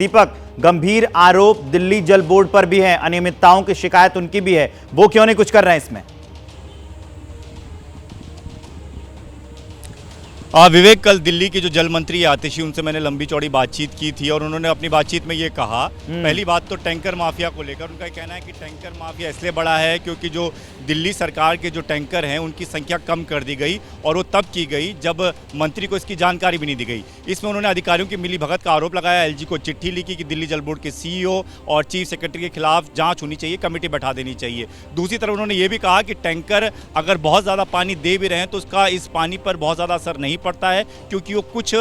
दीपक, गंभीर आरोप दिल्ली जल बोर्ड पर भी है, अनियमितताओं की शिकायत उनकी भी है, वो क्यों नहीं कुछ कर रहे हैं इसमें? विवेक, कल दिल्ली के जो जल मंत्री आतिशी, उनसे मैंने लंबी चौड़ी बातचीत की थी और उन्होंने अपनी बातचीत में ये कहा, पहली बात तो टैंकर माफिया को लेकर उनका कहना है कि टैंकर माफिया इसलिए बड़ा है क्योंकि जो दिल्ली सरकार के जो टैंकर हैं उनकी संख्या कम कर दी गई और वो तब की गई जब मंत्री को इसकी जानकारी भी नहीं दी गई। इसमें उन्होंने अधिकारियों की मिलीभगत का आरोप लगाया, एलजी को चिट्ठी लिखी कि दिल्ली जल बोर्ड के सीईओ और चीफ सेक्रेटरी के खिलाफ जाँच होनी चाहिए, कमेटी बैठा देनी चाहिए। दूसरी तरफ उन्होंने ये भी कहा कि टैंकर अगर बहुत ज़्यादा पानी दे भी रहे हैं तो उसका इस पानी पर बहुत ज़्यादा असर नहीं पड़ता है क्योंकि वो कुछ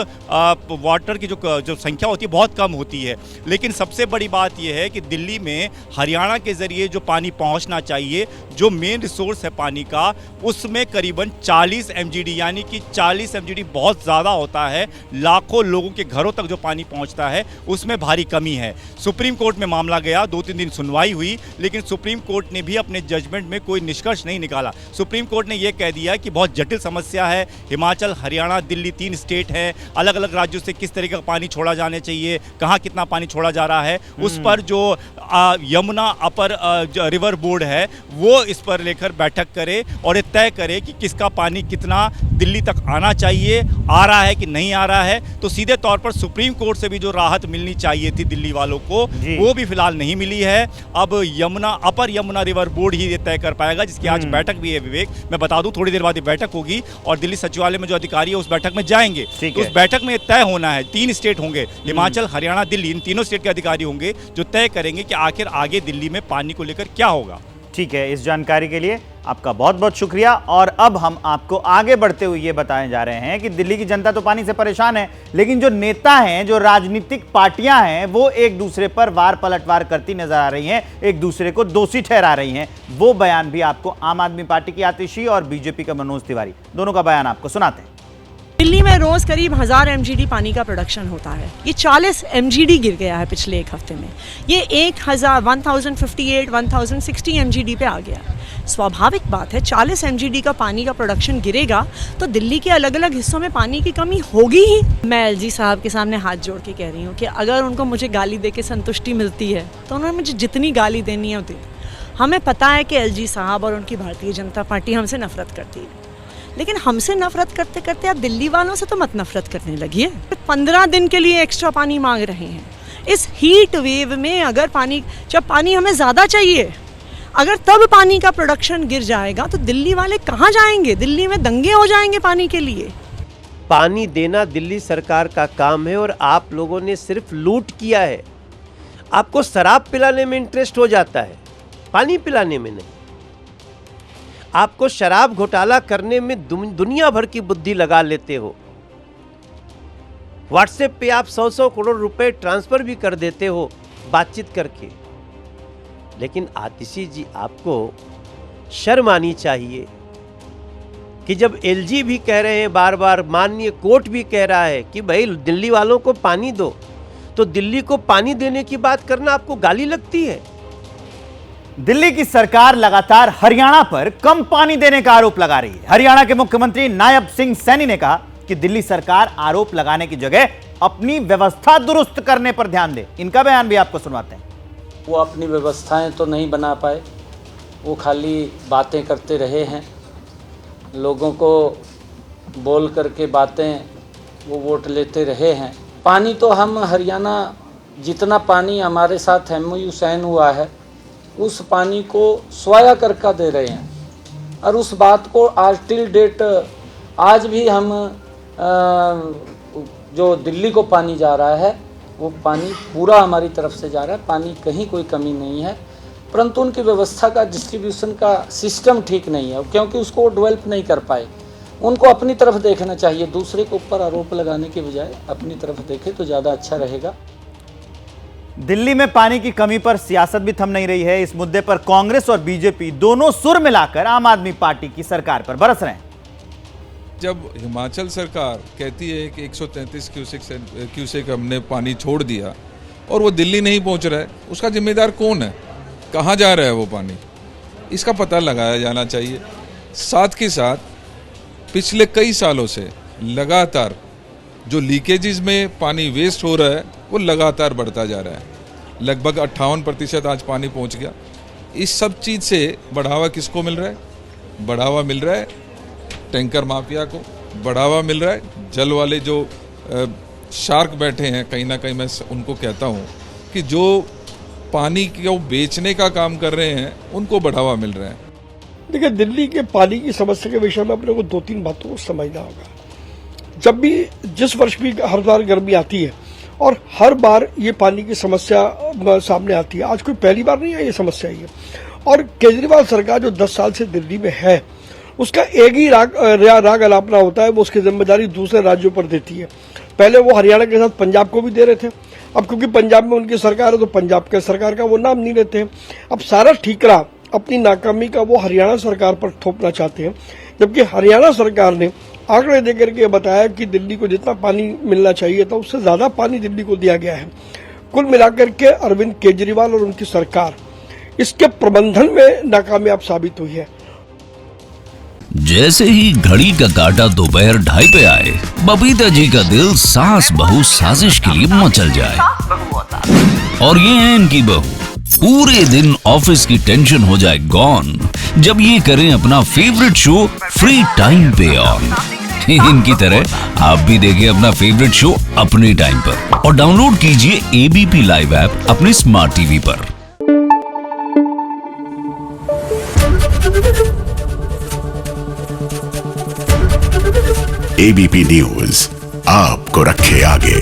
वाटर की जो संख्या होती है बहुत कम होती है। लेकिन सबसे बड़ी बात यह है कि दिल्ली में हरियाणा के जरिए जो पानी पहुंचना चाहिए, जो मेन रिसोर्स है पानी का, उसमें करीबन 40 MGD यानी कि 40 MGD बहुत ज़्यादा होता है। लाखों लोगों के घरों तक जो पानी पहुंचता है उसमें भारी कमी है। सुप्रीम कोर्ट में मामला गया, 2-3 दिन सुनवाई हुई, लेकिन सुप्रीम कोर्ट ने भी अपने जजमेंट में कोई निष्कर्ष नहीं निकाला। सुप्रीम कोर्ट ने यह कह दिया कि बहुत जटिल समस्या है, हिमाचल, हरियाणा, दिल्ली 3 स्टेट हैं, अलग अलग राज्यों से किस तरीके का पानी छोड़ा जाना चाहिए, कहाँ कितना पानी छोड़ा जा रहा है, उस पर जो यमुना अपर रिवर बोर्ड है वो इस पर लेकर बैठक करे और ये तय करे कि किसका पानी कितना दिल्ली तक आना चाहिए, आ रहा है कि नहीं आ रहा है। तो सीधे तौर पर सुप्रीम कोर्ट से भी जो राहत मिलनी चाहिए थी दिल्ली वालों को, वो भी फिलहाल नहीं मिली है। अब अपर यमुना रिवर बोर्ड ही ये तय कर पाएगा, जिसकी आज बैठक भी है। विवेक, मैं बता दूं, थोड़ी देर बाद ये बैठक होगी और दिल्ली सचिवालय में जो अधिकारी है उस बैठक में जाएंगे। तो उस बैठक में तय होना है, 3 स्टेट होंगे, हिमाचल, हरियाणा, दिल्ली, इन तीनों स्टेट के अधिकारी होंगे जो तय करेंगे कि आखिर आगे दिल्ली में पानी को लेकर क्या होगा। ठीक है, इस जानकारी के लिए आपका बहुत बहुत शुक्रिया। और अब हम आपको आगे बढ़ते हुए ये बताने जा रहे हैं कि दिल्ली की जनता तो पानी से परेशान है, लेकिन जो नेता हैं, जो राजनीतिक पार्टियां हैं, वो एक दूसरे पर वार पलटवार करती नजर आ रही हैं, एक दूसरे को दोषी ठहरा रही हैं। वो बयान भी आपको आम आदमी पार्टी की आतिशी और बीजेपी का मनोज तिवारी, दोनों का बयान आपको सुनाते हैं। दिल्ली में रोज करीब 1000 MGD पानी का प्रोडक्शन होता है, ये 40 MGD गिर गया है पिछले एक हफ्ते में। ये 1058 MGD पे आ गया। स्वाभाविक बात है, 40 MGD का पानी का प्रोडक्शन गिरेगा तो दिल्ली के अलग अलग हिस्सों में पानी की कमी होगी ही। मैं एलजी साहब के सामने हाथ जोड़ के कह रही हूँ कि अगर उनको मुझे गाली दे के संतुष्टि मिलती है तो उन्होंने मुझे जितनी गाली देनी है वो दे। हमें पता है कि एलजी साहब और उनकी भारतीय जनता पार्टी हमसे नफरत करती है, लेकिन हमसे नफरत करते करते आप दिल्ली वालों से तो मत नफरत करने लगी है। 15 दिन के लिए एक्स्ट्रा पानी मांग रहे हैं इस हीट वेव में। अगर जब पानी हमें ज़्यादा चाहिए, अगर तब पानी का प्रोडक्शन गिर जाएगा तो दिल्ली वाले कहाँ जाएंगे? दिल्ली में दंगे हो जाएंगे पानी के लिए। पानी देना दिल्ली सरकार का काम है और आप लोगों ने सिर्फ लूट किया है। आपको शराब पिलाने में इंटरेस्ट हो जाता है, पानी पिलाने में नहीं। आपको शराब घोटाला करने में दुनिया भर की बुद्धि लगा लेते हो। व्हाट्सएप पे आप 100 करोड़ रुपए ट्रांसफर भी कर देते हो बातचीत करके। लेकिन आतिशी जी, आपको शर्म आनी चाहिए कि जब एलजी भी कह रहे हैं, बार बार माननीय कोर्ट भी कह रहा है कि भाई दिल्ली वालों को पानी दो, तो दिल्ली को पानी देने की बात करना आपको गाली लगती है। दिल्ली की सरकार लगातार हरियाणा पर कम पानी देने का आरोप लगा रही है। हरियाणा के मुख्यमंत्री नायब सिंह सैनी ने कहा कि दिल्ली सरकार आरोप लगाने की जगह अपनी व्यवस्था दुरुस्त करने पर ध्यान दे। इनका बयान भी आपको सुनवाते हैं। वो अपनी व्यवस्थाएं तो नहीं बना पाए, वो खाली बातें करते रहे हैं, लोगों को बोल करके बातें वो वोट लेते रहे हैं। पानी तो हम हरियाणा, जितना पानी हमारे साथ MOU साइन हुआ है, उस पानी को स्वाया करके दे रहे हैं। और उस बात को आज टिल डेट, आज भी हम जो दिल्ली को पानी जा रहा है वो पानी पूरा हमारी तरफ से जा रहा है, पानी कहीं कोई कमी नहीं है। परंतु उनकी व्यवस्था का, डिस्ट्रीब्यूशन का सिस्टम ठीक नहीं है, क्योंकि उसको वो डेवलप नहीं कर पाए। उनको अपनी तरफ देखना चाहिए, दूसरे के ऊपर आरोप लगाने के बजाय अपनी तरफ देखे तो ज़्यादा अच्छा रहेगा। दिल्ली में पानी की कमी पर सियासत भी थम नहीं रही है। इस मुद्दे पर कांग्रेस और बीजेपी दोनों सुर मिलाकर आम आदमी पार्टी की सरकार पर बरस रहे हैं। जब हिमाचल सरकार कहती है कि 133 क्यूसेक हमने पानी छोड़ दिया और वो दिल्ली नहीं पहुंच रहा है, उसका जिम्मेदार कौन है? कहाँ जा रहा है वो पानी? इसका पता लगाया जाना चाहिए। साथ के साथ पिछले कई सालों से लगातार जो लीकेजेस में पानी वेस्ट हो रहा है वो लगातार बढ़ता जा रहा है। लगभग 58% आज पानी पहुंच गया। इस सब चीज़ से बढ़ावा किसको मिल रहा है? बढ़ावा मिल रहा है टैंकर माफिया को, बढ़ावा मिल रहा है जल वाले जो शार्क बैठे हैं, कहीं ना कहीं मैं उनको कहता हूँ कि जो पानी को बेचने का काम कर रहे हैं उनको बढ़ावा मिल रहा है। देखिए, दिल्ली के पानी की समस्या के विषय में अपने को 2-3 बातों को समझना होगा। जब भी जिस वर्ष भी हर बार गर्मी आती है और हर बार ये पानी की समस्या सामने आती है, आज कोई पहली बार नहीं है ये समस्या ये। और केजरीवाल सरकार जो 10 साल से दिल्ली में है उसका एक ही राग अलापना होता है, वो उसकी जिम्मेदारी दूसरे राज्यों पर देती है। पहले वो हरियाणा के साथ पंजाब को भी दे रहे थे, अब क्योंकि पंजाब में उनकी सरकार है तो पंजाब के सरकार का वो नाम नहीं लेते हैं। अब सारा ठीकरा अपनी नाकामी का वो हरियाणा सरकार पर थोपना चाहते हैं, जबकि हरियाणा सरकार ने आंकड़े देकर के बताया कि दिल्ली को जितना पानी मिलना चाहिए था उससे ज्यादा पानी दिल्ली को दिया गया है। कुल मिलाकर के अरविंद केजरीवाल और उनकी सरकार इसके प्रबंधन में नाकामयाब साबित हुई है। जैसे ही घड़ी का काटा दोपहर 2:30 पे आए, बबीता जी का दिल सास बहू साजिश के लिए मचल जाए। और ये है इनकी बहू, पूरे दिन ऑफिस की टेंशन हो जाए गॉन जब ये करें अपना फेवरेट शो फ्री टाइम पे ऑन। इनकी तरह आप भी देखिए अपना फेवरेट शो अपने टाइम पर और डाउनलोड कीजिए एबीपी लाइव ऐप अपने स्मार्ट टीवी पर। एबीपी न्यूज आपको रखे आगे।